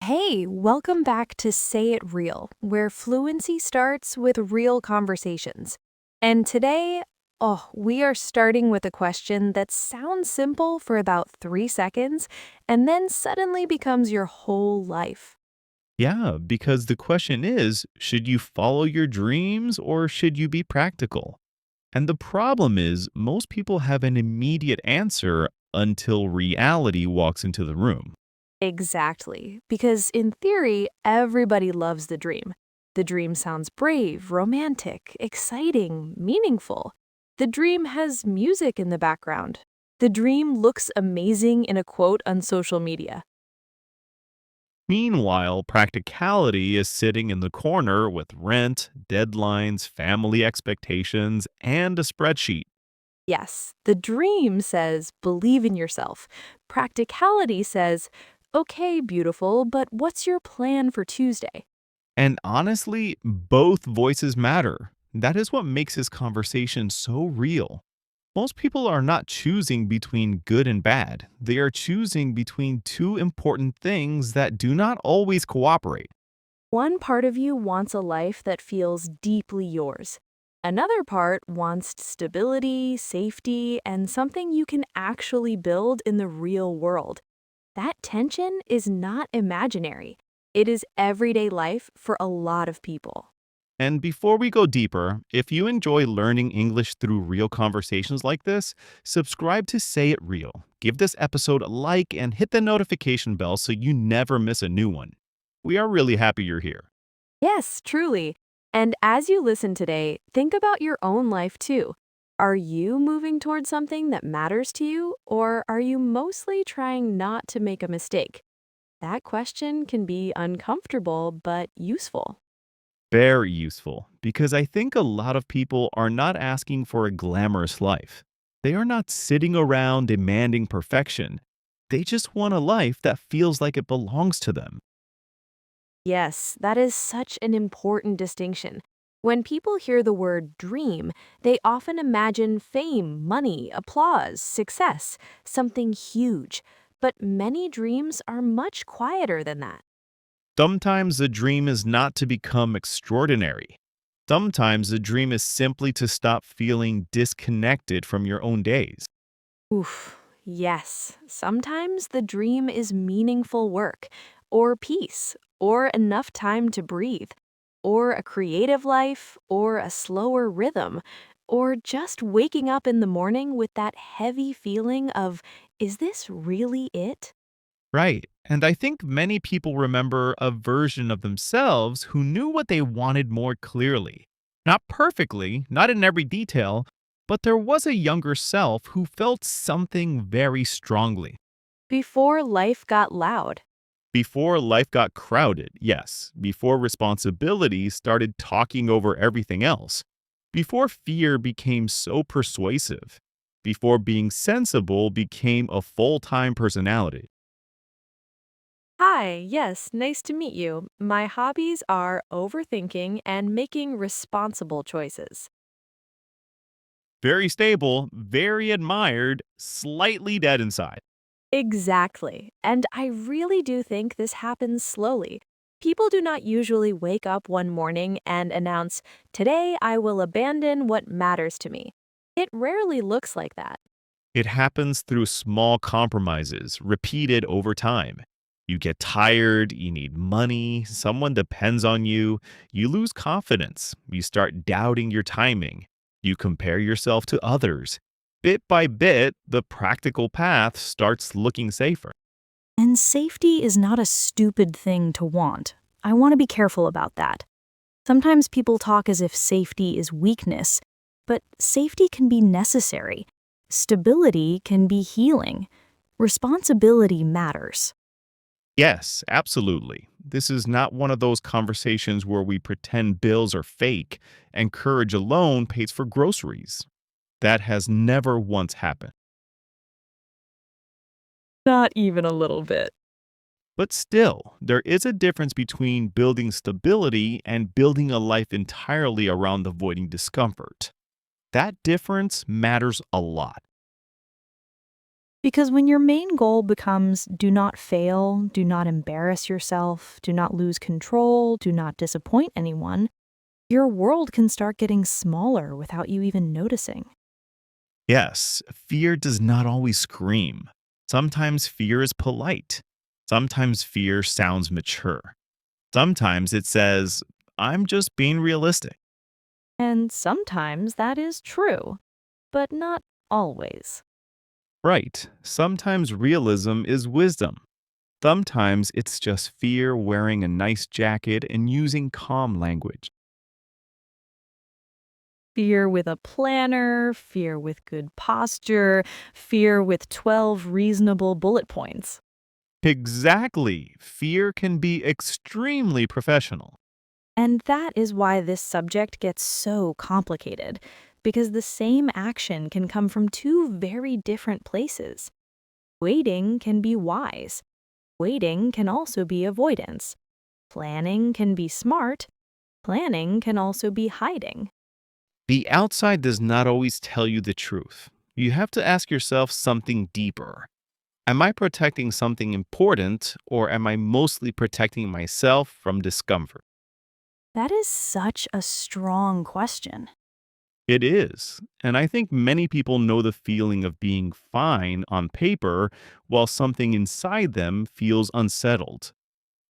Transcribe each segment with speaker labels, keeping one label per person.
Speaker 1: Hey, welcome back to Say It Real, where fluency starts with real conversations. And today, we are starting with a question that sounds simple for about 3 seconds and then suddenly becomes your whole life.
Speaker 2: Yeah, because the question is, should you follow your dreams or should you be practical? And the problem is, most people have an immediate answer until reality walks into the room.
Speaker 1: Exactly, because in theory, everybody loves the dream. The dream sounds brave, romantic, exciting, meaningful. The dream has music in the background. The dream looks amazing in a quote on social media.
Speaker 2: Meanwhile, practicality is sitting in the corner with rent, deadlines, family expectations, and a spreadsheet.
Speaker 1: Yes, the dream says, believe in yourself. Practicality says, okay, beautiful, but what's your plan for Tuesday?
Speaker 2: And honestly, both voices matter. That is what makes this conversation so real. Most people are not choosing between good and bad. They are choosing between two important things that do not always cooperate.
Speaker 1: One part of you wants a life that feels deeply yours. Another part wants stability, safety, and something you can actually build in the real world. That tension is not imaginary. It is everyday life for a lot of people.
Speaker 2: And before we go deeper, if you enjoy learning English through real conversations like this, subscribe to Say It Real. Give this episode a like and hit the notification bell so you never miss a new one. We are really happy you're here.
Speaker 1: Yes, truly. And as you listen today, think about your own life too. Are you moving towards something that matters to you, or are you mostly trying not to make a mistake? That question can be uncomfortable but useful.
Speaker 2: Very useful because I think a lot of people are not asking for a glamorous life. They are not sitting around demanding perfection. They just want a life that feels like it belongs to them.
Speaker 1: Yes, that is such an important distinction. When people hear the word dream, they often imagine fame, money, applause, success, something huge. But many dreams are much quieter than that.
Speaker 2: Sometimes the dream is not to become extraordinary. Sometimes the dream is simply to stop feeling disconnected from your own days.
Speaker 1: Oof, yes. Sometimes the dream is meaningful work, or peace, or enough time to breathe, or a creative life, or a slower rhythm, or just waking up in the morning with that heavy feeling of, is this really it?
Speaker 2: Right. And I think many people remember a version of themselves who knew what they wanted more clearly. Not perfectly, not in every detail, but there was a younger self who felt something very strongly.
Speaker 1: Before life got loud.
Speaker 2: Before life got crowded, yes. Before responsibilities started talking over everything else. Before fear became so persuasive. Before being sensible became a full time personality.
Speaker 1: Hi, yes, nice to meet you. My hobbies are overthinking and making responsible choices.
Speaker 2: Very stable, very admired, slightly dead inside.
Speaker 1: Exactly. And I really do think this happens slowly. People do not usually wake up one morning and announce, today I will abandon what matters to me. It rarely looks like that.
Speaker 2: It happens through small compromises, repeated over time. You get tired, you need money, someone depends on you, you lose confidence, you start doubting your timing, you compare yourself to others. Bit by bit, the practical path starts looking safer.
Speaker 1: And safety is not a stupid thing to want. I want to be careful about that. Sometimes people talk as if safety is weakness, but safety can be necessary. Stability can be healing. Responsibility matters.
Speaker 2: Yes, absolutely. This is not one of those conversations where we pretend bills are fake and courage alone pays for groceries. That has never once happened.
Speaker 1: Not even a little bit.
Speaker 2: But still, there is a difference between building stability and building a life entirely around avoiding discomfort. That difference matters a lot.
Speaker 1: Because when your main goal becomes do not fail, do not embarrass yourself, do not lose control, do not disappoint anyone, your world can start getting smaller without you even noticing.
Speaker 2: Yes, fear does not always scream. Sometimes fear is polite. Sometimes fear sounds mature. Sometimes it says, I'm just being realistic.
Speaker 1: And sometimes that is true, but not always.
Speaker 2: Right. Sometimes realism is wisdom. Sometimes it's just fear wearing a nice jacket and using calm language.
Speaker 1: Fear with a planner, fear with good posture, fear with 12 reasonable bullet points.
Speaker 2: Exactly. Fear can be extremely professional.
Speaker 1: And that is why this subject gets so complicated, because the same action can come from two very different places. Waiting can be wise. Waiting can also be avoidance. Planning can be smart. Planning can also be hiding.
Speaker 2: The outside does not always tell you the truth. You have to ask yourself something deeper. Am I protecting something important, or am I mostly protecting myself from discomfort?
Speaker 1: That is such a strong question.
Speaker 2: It is. And I think many people know the feeling of being fine on paper while something inside them feels unsettled.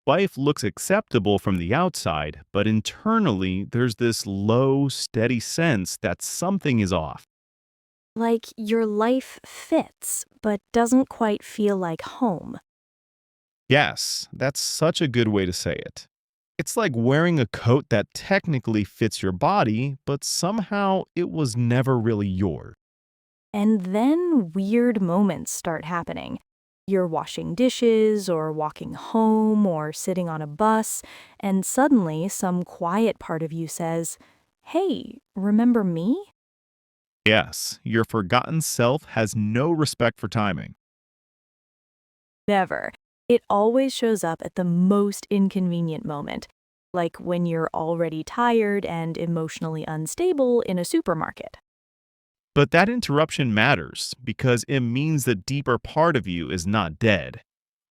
Speaker 2: Life looks acceptable from the outside, but internally, there's this low, steady sense that something is off.
Speaker 1: Like your life fits, but doesn't quite feel like home.
Speaker 2: Yes, that's such a good way to say it. It's like wearing a coat that technically fits your body, but somehow it was never really yours.
Speaker 1: And then weird moments start happening. You're washing dishes, or walking home, or sitting on a bus, and suddenly some quiet part of you says, "Hey, remember me?"
Speaker 2: Yes, your forgotten self has no respect for timing.
Speaker 1: Never. It always shows up at the most inconvenient moment, like when you're already tired and emotionally unstable in a supermarket.
Speaker 2: But that interruption matters because it means the deeper part of you is not dead.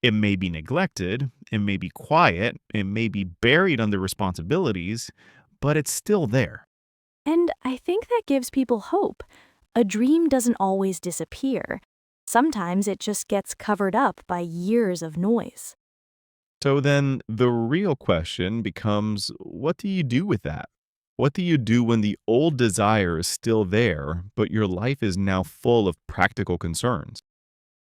Speaker 2: It may be neglected, it may be quiet, it may be buried under responsibilities, but it's still there.
Speaker 1: And I think that gives people hope. A dream doesn't always disappear. Sometimes it just gets covered up by years of noise.
Speaker 2: So then the real question becomes, what do you do with that? What do you do when the old desire is still there, but your life is now full of practical concerns?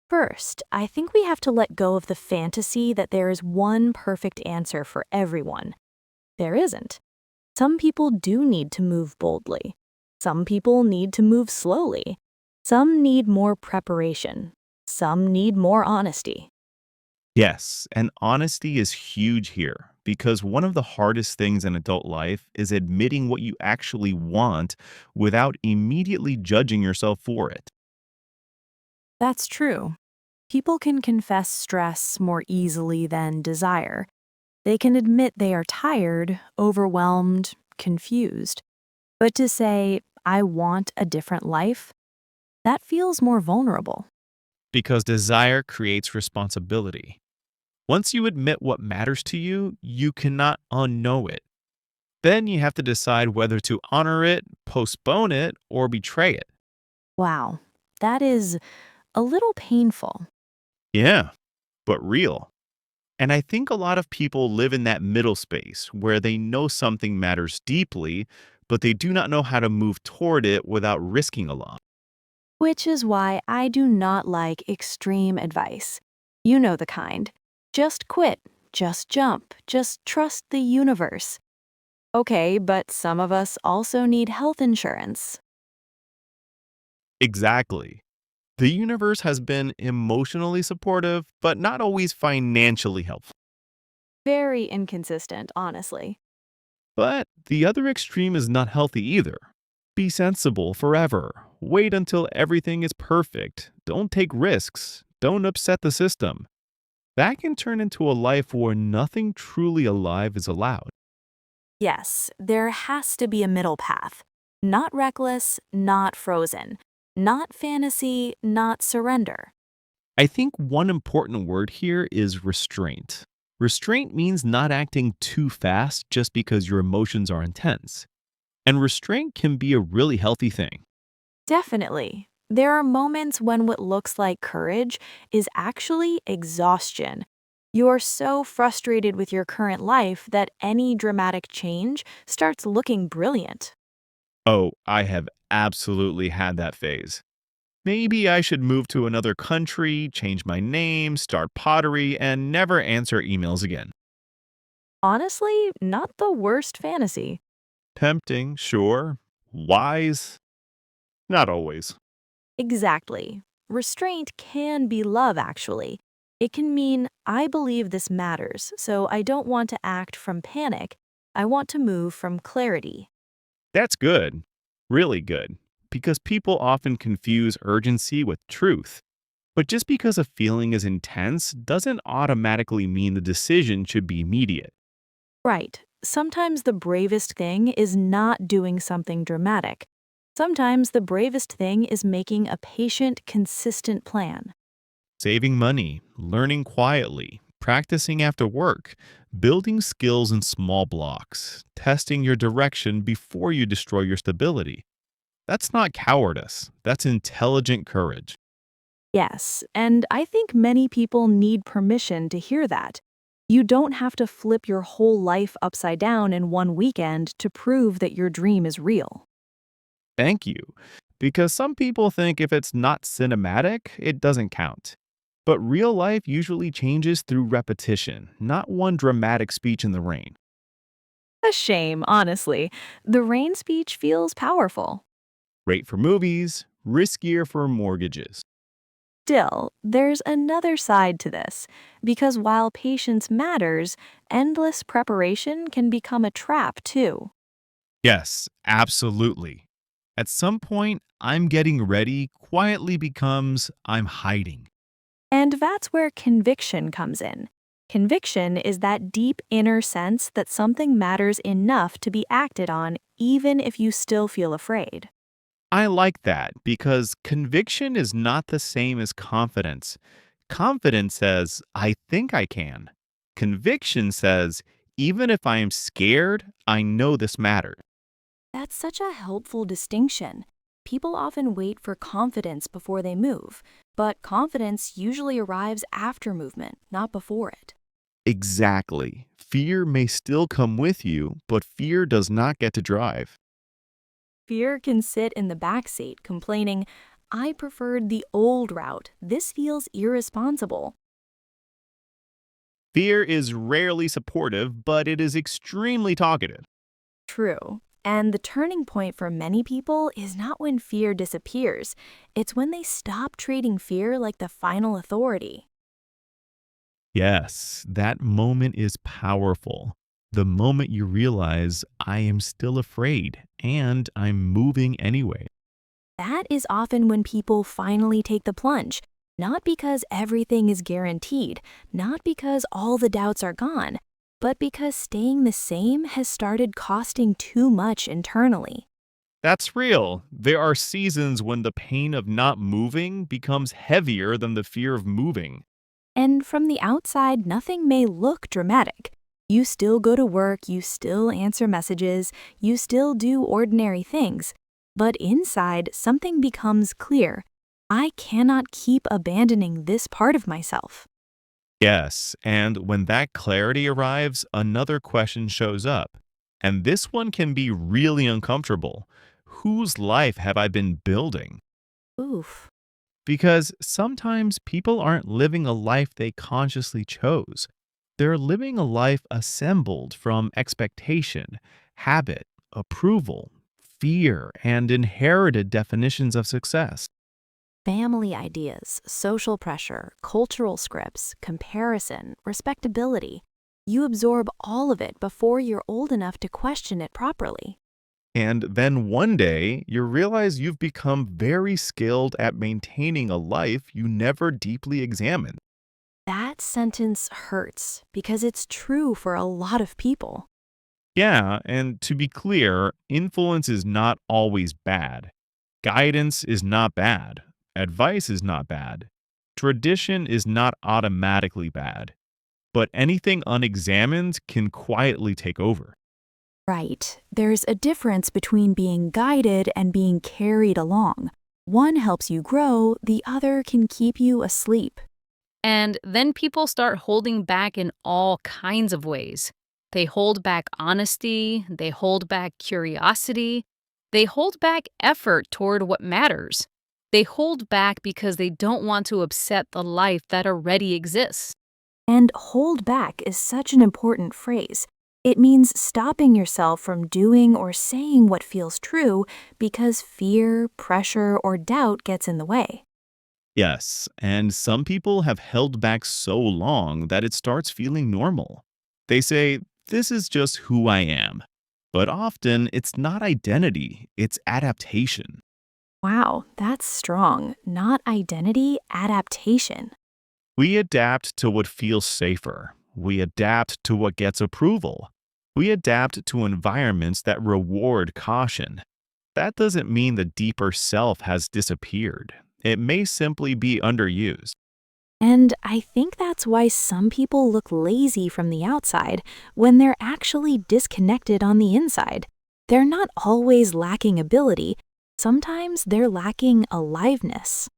Speaker 1: First, I think we have to let go of the fantasy that there is one perfect answer for everyone. There isn't. Some people do need to move boldly. Some people need to move slowly. Some need more preparation. Some need more honesty.
Speaker 2: Yes, and honesty is huge here because one of the hardest things in adult life is admitting what you actually want without immediately judging yourself for it.
Speaker 1: That's true. People can confess stress more easily than desire. They can admit they are tired, overwhelmed, confused. But to say, I want a different life, that feels more vulnerable.
Speaker 2: Because desire creates responsibility. Once you admit what matters to you, you cannot unknow it. Then you have to decide whether to honor it, postpone it, or betray it.
Speaker 1: Wow, that is a little painful.
Speaker 2: Yeah, but real. And I think a lot of people live in that middle space where they know something matters deeply, but they do not know how to move toward it without risking a lot.
Speaker 1: Which is why I do not like extreme advice. You know the kind. Just quit, just jump, just trust the universe. Okay, but some of us also need health insurance.
Speaker 2: Exactly. The universe has been emotionally supportive, but not always financially helpful.
Speaker 1: Very inconsistent, honestly.
Speaker 2: But the other extreme is not healthy either. Be sensible forever. Wait until everything is perfect. Don't take risks. Don't upset the system. That can turn into a life where nothing truly alive is allowed.
Speaker 1: Yes, there has to be a middle path. Not reckless, not frozen. Not fantasy, not surrender.
Speaker 2: I think one important word here is restraint. Restraint means not acting too fast just because your emotions are intense. And restraint can be a really healthy thing.
Speaker 1: Definitely. There are moments when what looks like courage is actually exhaustion. You're so frustrated with your current life that any dramatic change starts looking brilliant.
Speaker 2: Oh, I have absolutely had that phase. Maybe I should move to another country, change my name, start pottery, and never answer emails again.
Speaker 1: Honestly, not the worst fantasy.
Speaker 2: Tempting, sure. Wise? Not always.
Speaker 1: Exactly. Restraint can be love, actually. It can mean, I believe this matters, so I don't want to act from panic. I want to move from clarity.
Speaker 2: That's good. Really good. Because people often confuse urgency with truth. But just because a feeling is intense doesn't automatically mean the decision should be immediate.
Speaker 1: Right. Sometimes the bravest thing is not doing something dramatic. Sometimes the bravest thing is making a patient, consistent plan.
Speaker 2: Saving money, learning quietly, practicing after work, building skills in small blocks, testing your direction before you destroy your stability. That's not cowardice, that's intelligent courage.
Speaker 1: Yes, and I think many people need permission to hear that. You don't have to flip your whole life upside down in one weekend to prove that your dream is real.
Speaker 2: Thank you. Because some people think if it's not cinematic, it doesn't count. But real life usually changes through repetition, not one dramatic speech in the rain.
Speaker 1: A shame, honestly. The rain speech feels powerful.
Speaker 2: Great for movies, riskier for mortgages.
Speaker 1: Still, there's another side to this, because while patience matters, endless preparation can become a trap too.
Speaker 2: Yes, absolutely. At some point, I'm getting ready quietly becomes I'm hiding.
Speaker 1: And that's where conviction comes in. Conviction is that deep inner sense that something matters enough to be acted on, even if you still feel afraid.
Speaker 2: I like that because conviction is not the same as confidence. Confidence says, I think I can. Conviction says, even if I am scared, I know this matters.
Speaker 1: That's such a helpful distinction. People often wait for confidence before they move, but confidence usually arrives after movement, not before it.
Speaker 2: Exactly. Fear may still come with you, but fear does not get to drive.
Speaker 1: Fear can sit in the back seat complaining, I preferred the old route. This feels irresponsible.
Speaker 2: Fear is rarely supportive, but it is extremely talkative.
Speaker 1: True. And the turning point for many people is not when fear disappears, it's when they stop treating fear like the final authority.
Speaker 2: Yes, that moment is powerful. The moment you realize I am still afraid and I'm moving anyway.
Speaker 1: That is often when people finally take the plunge, not because everything is guaranteed, not because all the doubts are gone, but because staying the same has started costing too much internally.
Speaker 2: That's real. There are seasons when the pain of not moving becomes heavier than the fear of moving.
Speaker 1: And from the outside, nothing may look dramatic. You still go to work, you still answer messages, you still do ordinary things. But inside, something becomes clear. I cannot keep abandoning this part of myself.
Speaker 2: Yes, and when that clarity arrives, another question shows up. And this one can be really uncomfortable. Whose life have I been building?
Speaker 1: Oof.
Speaker 2: Because sometimes people aren't living a life they consciously chose. They're living a life assembled from expectation, habit, approval, fear, and inherited definitions of success.
Speaker 1: Family ideas, social pressure, cultural scripts, comparison, respectability. You absorb all of it before you're old enough to question it properly.
Speaker 2: And then one day, you realize you've become very skilled at maintaining a life you never deeply examined.
Speaker 1: That sentence hurts because it's true for a lot of people.
Speaker 2: Yeah, and to be clear, influence is not always bad. Guidance is not bad. Advice is not bad. Tradition is not automatically bad, but anything unexamined can quietly take over.
Speaker 3: Right. There's a difference between being guided and being carried along. One helps you grow, the other can keep you asleep.
Speaker 4: And then people start holding back in all kinds of ways. They hold back honesty, they hold back curiosity, they hold back effort toward what matters. They hold back because they don't want to upset the life that already exists.
Speaker 3: And hold back is such an important phrase. It means stopping yourself from doing or saying what feels true because fear, pressure, or doubt gets in the way.
Speaker 2: Yes, and some people have held back so long that it starts feeling normal. They say, this is just who I am. But often it's not identity, it's adaptation.
Speaker 3: Wow, that's strong. Not identity, adaptation.
Speaker 2: We adapt to what feels safer. We adapt to what gets approval. We adapt to environments that reward caution. That doesn't mean the deeper self has disappeared. It may simply be underused.
Speaker 3: And I think that's why some people look lazy from the outside when they're actually disconnected on the inside. They're not always lacking ability, sometimes they're lacking aliveness.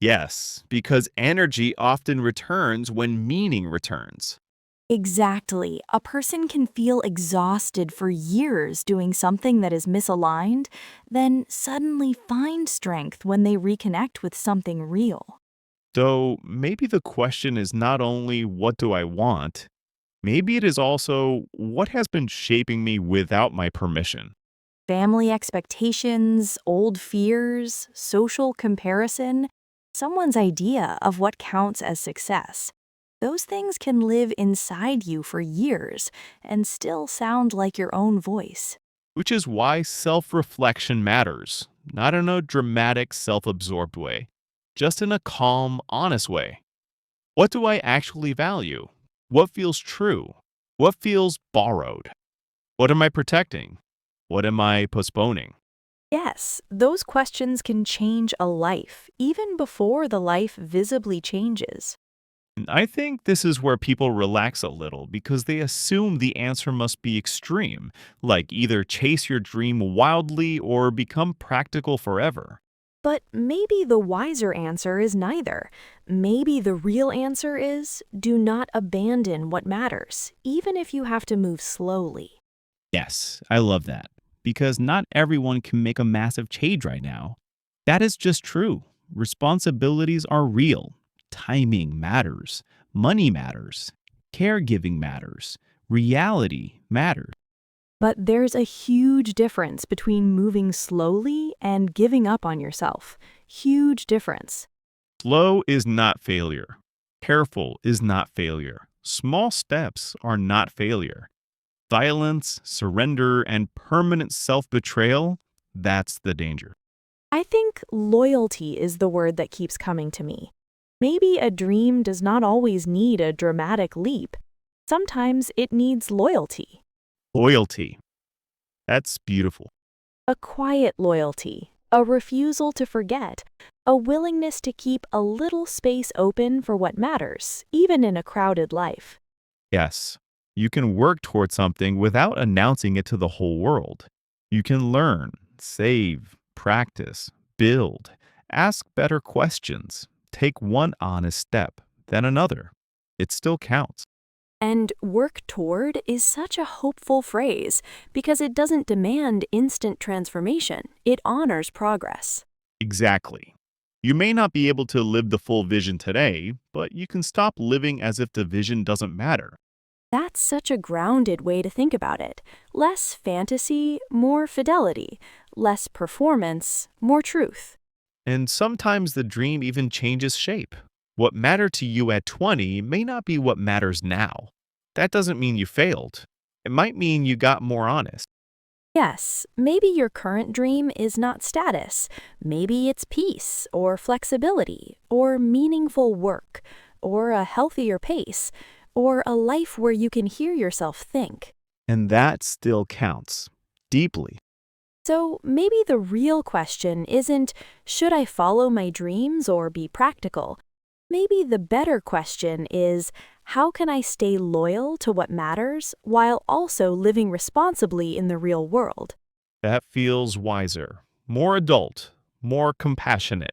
Speaker 2: Yes, because energy often returns when meaning returns.
Speaker 3: Exactly. A person can feel exhausted for years doing something that is misaligned, then suddenly find strength when they reconnect with something real.
Speaker 2: So maybe the question is not only what do I want, maybe it is also what has been shaping me without my permission.
Speaker 3: Family expectations, old fears, social comparison, someone's idea of what counts as success. Those things can live inside you for years and still sound like your own voice.
Speaker 2: Which is why self reflection matters, not in a dramatic, self absorbed way, just in a calm, honest way. What do I actually value? What feels true? What feels borrowed? What am I protecting? What am I postponing?
Speaker 3: Yes, those questions can change a life, even before the life visibly changes.
Speaker 2: And I think this is where people relax a little because they assume the answer must be extreme, like either chase your dream wildly or become practical forever.
Speaker 3: But maybe the wiser answer is neither. Maybe the real answer is do not abandon what matters, even if you have to move slowly.
Speaker 2: Yes, I love that because not everyone can make a massive change right now. That is just true. Responsibilities are real. Timing matters. Money matters. Caregiving matters. Reality matters.
Speaker 3: But there's a huge difference between moving slowly and giving up on yourself. Huge difference.
Speaker 2: Slow is not failure. Careful is not failure. Small steps are not failure. Violence, surrender, and permanent self betrayal, that's the danger.
Speaker 3: I think loyalty is the word that keeps coming to me. Maybe a dream does not always need a dramatic leap. Sometimes it needs loyalty.
Speaker 2: Loyalty, that's beautiful.
Speaker 3: A quiet loyalty, a refusal to forget, a willingness to keep a little space open for what matters, even in a crowded life.
Speaker 2: Yes, you can work towards something without announcing it to the whole world. You can learn, save, practice, build, ask better questions, take one honest step, then another. It still counts.
Speaker 3: And work toward is such a hopeful phrase because it doesn't demand instant transformation. It honors progress.
Speaker 2: Exactly. You may not be able to live the full vision today, but you can stop living as if the vision doesn't matter.
Speaker 3: That's such a grounded way to think about it. Less fantasy, more fidelity. Less performance, more truth.
Speaker 2: And sometimes the dream even changes shape. What mattered to you at 20 may not be what matters now. That doesn't mean you failed. It might mean you got more honest.
Speaker 3: Yes, maybe your current dream is not status. Maybe it's peace, or flexibility, or meaningful work, or a healthier pace, or a life where you can hear yourself think.
Speaker 2: And that still counts. Deeply.
Speaker 3: So maybe the real question isn't, should I follow my dreams or be practical? Maybe the better question is, how can I stay loyal to what matters while also living responsibly in the real world?
Speaker 2: That feels wiser, more adult, more compassionate.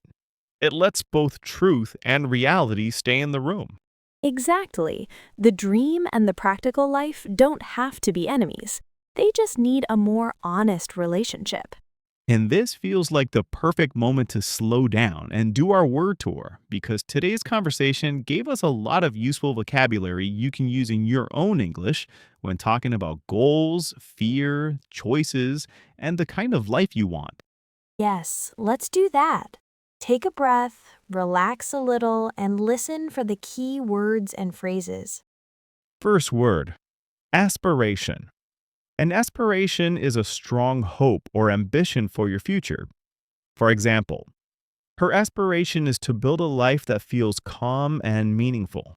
Speaker 2: It lets both truth and reality stay in the room.
Speaker 3: Exactly. The dream and the practical life don't have to be enemies. They just need a more honest relationship.
Speaker 2: And this feels like the perfect moment to slow down and do our word tour because today's conversation gave us a lot of useful vocabulary you can use in your own English when talking about goals, fear, choices, and the kind of life you want.
Speaker 3: Yes, let's do that. Take a breath, relax a little, and listen for the key words and phrases.
Speaker 2: First word, aspiration. An aspiration is a strong hope or ambition for your future. For example, her aspiration is to build a life that feels calm and meaningful.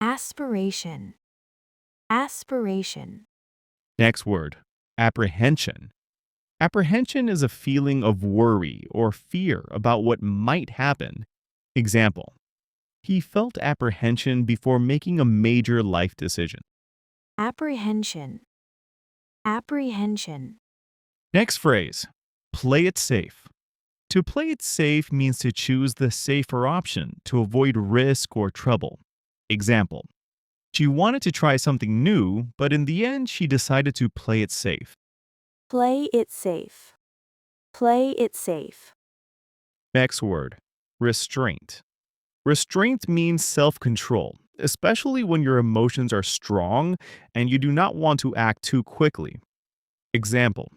Speaker 3: Aspiration. Aspiration.
Speaker 2: Next word, apprehension. Apprehension is a feeling of worry or fear about what might happen. Example, he felt apprehension before making a major life decision.
Speaker 3: Apprehension. Apprehension.
Speaker 2: Next phrase, play it safe. To play it safe means to choose the safer option to avoid risk or trouble. Example, she wanted to try something new, but in the end, she decided to play it safe.
Speaker 3: Play it safe. Play it safe.
Speaker 2: Next word, restraint. Restraint means self control, especially when your emotions are strong and you do not want to act too quickly. Example,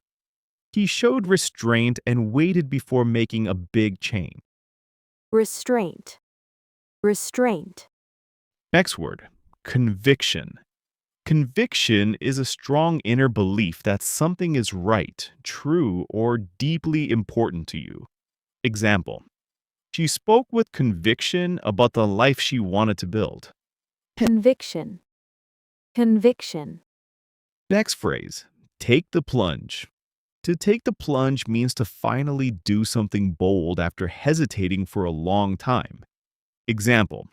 Speaker 2: he showed restraint and waited before making a big change.
Speaker 3: Restraint. Restraint.
Speaker 2: Next word, conviction. Conviction is a strong inner belief that something is right, true, or deeply important to you. Example, she spoke with conviction about the life she wanted to build.
Speaker 3: Conviction. Conviction.
Speaker 2: Next phrase, take the plunge. To take the plunge means to finally do something bold after hesitating for a long time. Example,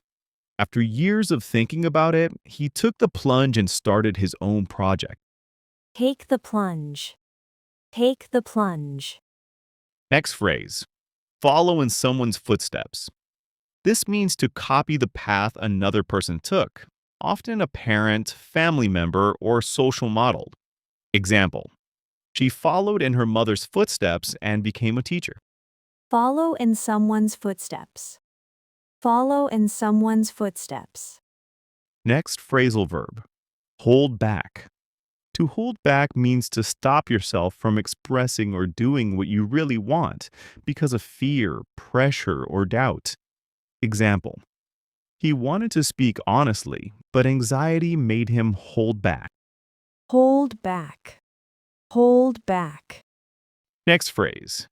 Speaker 2: after years of thinking about it, he took the plunge and started his own project.
Speaker 3: Take the plunge. Take the plunge.
Speaker 2: Next phrase, follow in someone's footsteps. This means to copy the path another person took, often a parent, family member, or social model. Example, she followed in her mother's footsteps and became a teacher.
Speaker 3: Follow in someone's footsteps. Follow in someone's footsteps.
Speaker 2: Next phrasal verb, hold back. To hold back means to stop yourself from expressing or doing what you really want because of fear, pressure, or doubt. Example, he wanted to speak honestly, but anxiety made him hold back.
Speaker 3: Hold back. Hold back.
Speaker 2: Next phrase,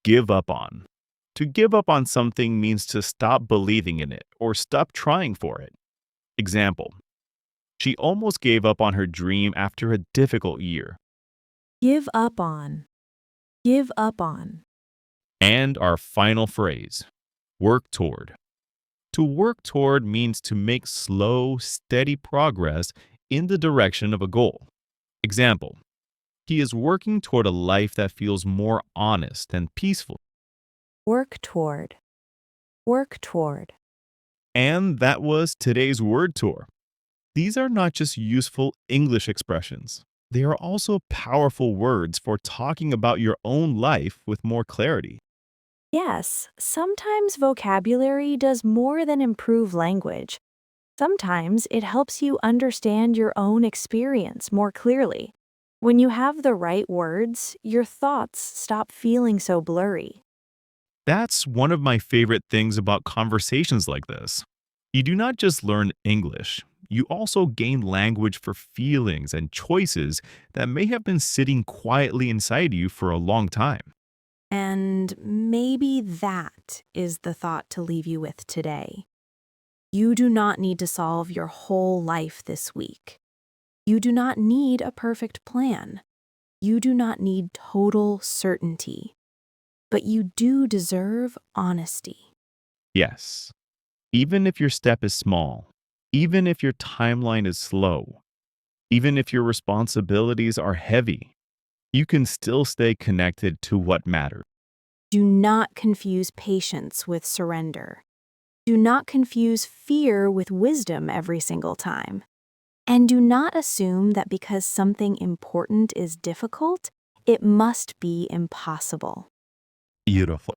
Speaker 2: give up on. To give up on something means to stop believing in it or stop trying for it. Example, she almost gave up on her dream after a difficult year.
Speaker 3: Give up on. Give up on.
Speaker 2: And our final phrase, work toward. To work toward means to make slow, steady progress in the direction of a goal. Example, he is working toward a life that feels more honest and peaceful.
Speaker 3: Work toward. Work toward.
Speaker 2: And that was today's word tour. These are not just useful English expressions. They are also powerful words for talking about your own life with more clarity.
Speaker 3: Yes, sometimes vocabulary does more than improve language. Sometimes it helps you understand your own experience more clearly. When you have the right words, your thoughts stop feeling so blurry.
Speaker 2: That's one of my favorite things about conversations like this. You do not just learn English, you also gain language for feelings and choices that may have been sitting quietly inside you for a long time.
Speaker 3: And maybe that is the thought to leave you with today. You do not need to solve your whole life this week. You do not need a perfect plan. You do not need total certainty. But you do deserve honesty.
Speaker 2: Yes. Even if your step is small, even if your timeline is slow, even if your responsibilities are heavy, you can still stay connected to what matters.
Speaker 3: Do not confuse patience with surrender. Do not confuse fear with wisdom every single time. And do not assume that because something important is difficult, it must be impossible.
Speaker 2: Beautiful.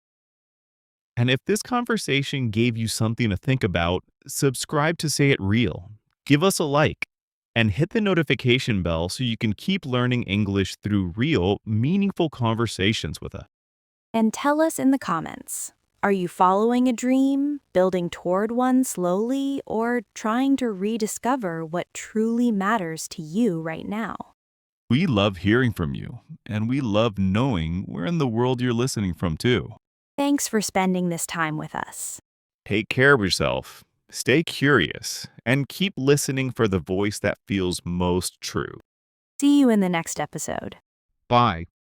Speaker 2: And if this conversation gave you something to think about, subscribe to Say It Real, give us a like, and hit the notification bell so you can keep learning English through real, meaningful conversations with us.
Speaker 3: And tell us in the comments, are you following a dream, building toward one slowly, or trying to rediscover what truly matters to you right now?
Speaker 2: We love hearing from you, and we love knowing where in the world you're listening from, too.
Speaker 3: Thanks for spending this time with us.
Speaker 2: Take care of yourself, stay curious, and keep listening for the voice that feels most true.
Speaker 3: See you in the next episode.
Speaker 2: Bye.